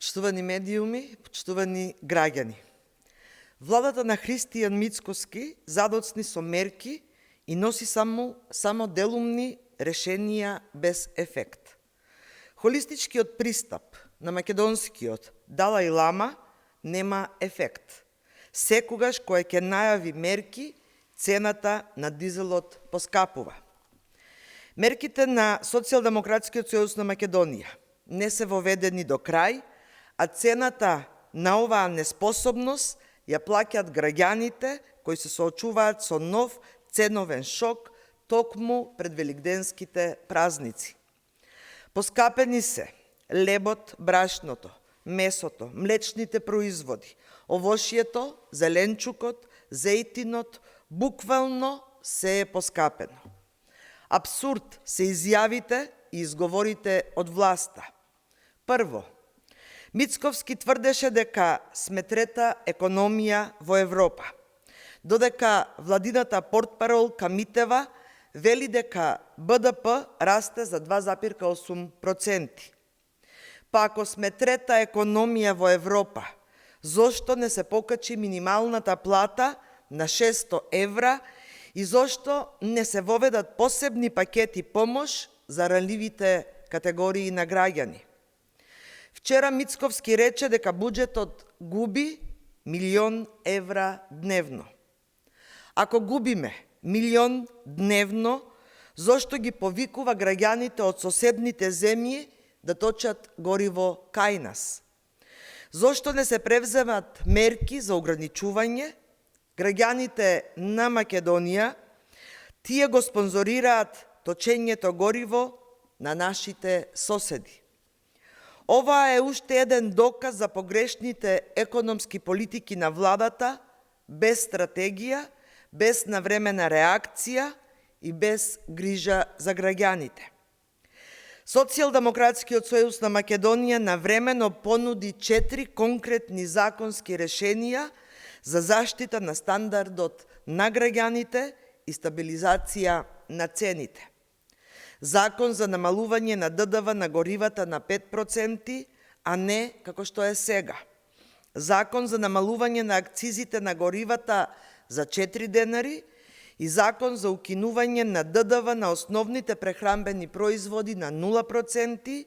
Почитувани медиуми, почитувани граѓани. Владата на Христијан Мицкоски задоцни со мерки и носи само делумни решенија без ефект. Холистичкиот пристап на македонскиот Далај Лама нема ефект. Секогаш кој ќе најави мерки, цената на дизелот поскапува. Мерките на Социјалдемократскиот сојуз на Македонија не се воведени до крај, а цената на оваа неспособност ја плаќаат граѓаните кои се соочуваат со нов ценовен шок токму пред великденските празници. Поскапени се лебот, брашното, месото, млечните производи, овошјето, зеленчукот, зејтинот, буквално се е поскапено. Апсурд се изјавите и изговорите од власта. Прво, Мицковски тврдеше дека сме трета економија во Европа, додека владината портпаролка Митева вели дека БДП расте за 2,8%. Па ако сме трета економија во Европа, зошто не се покачи минималната плата на 600 евра и зошто не се воведат посебни пакети помош за ранливите категории на граѓани? Вчера Мицковски рече дека буџетот губи 1.000.000 евра дневно. Ако губиме 1.000.000 дневно, зошто ги повикува граѓаните од соседните земји да точат гориво кај нас? Зошто не се превземат мерки за ограничување? Граѓаните на Македонија, тие го спонзорираат точењето гориво на нашите соседи. Ова е уште еден доказ за погрешните економски политики на владата, без стратегија, без навремена реакција и без грижа за граѓаните. Социјалдемократскиот сојуз на Македонија навремено понуди 4 конкретни законски решенија за заштита на стандардот на граѓаните и стабилизација на цените. Закон за намалување на ДДВ на горивата на 5%, а не како што е сега. Закон за намалување на акцизите на горивата за 4 денари и закон за укинување на ДДВ на основните прехранбени производи на 0%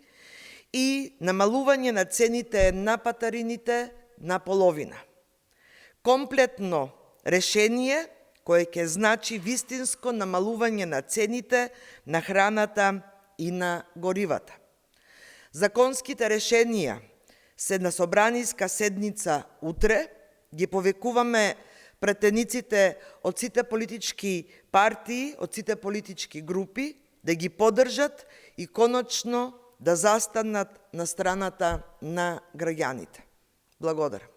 и намалување на цените на патарините на половина. Комплетно решение кое ќе значи вистинско намалување на цените на храната и на горивата. Законските решенија се на собраниска седница утре, ги повикуваме пратениците од сите политички партии, од сите политички групи, да ги поддржат и конечно да застанат на страната на граѓаните. Благодарам.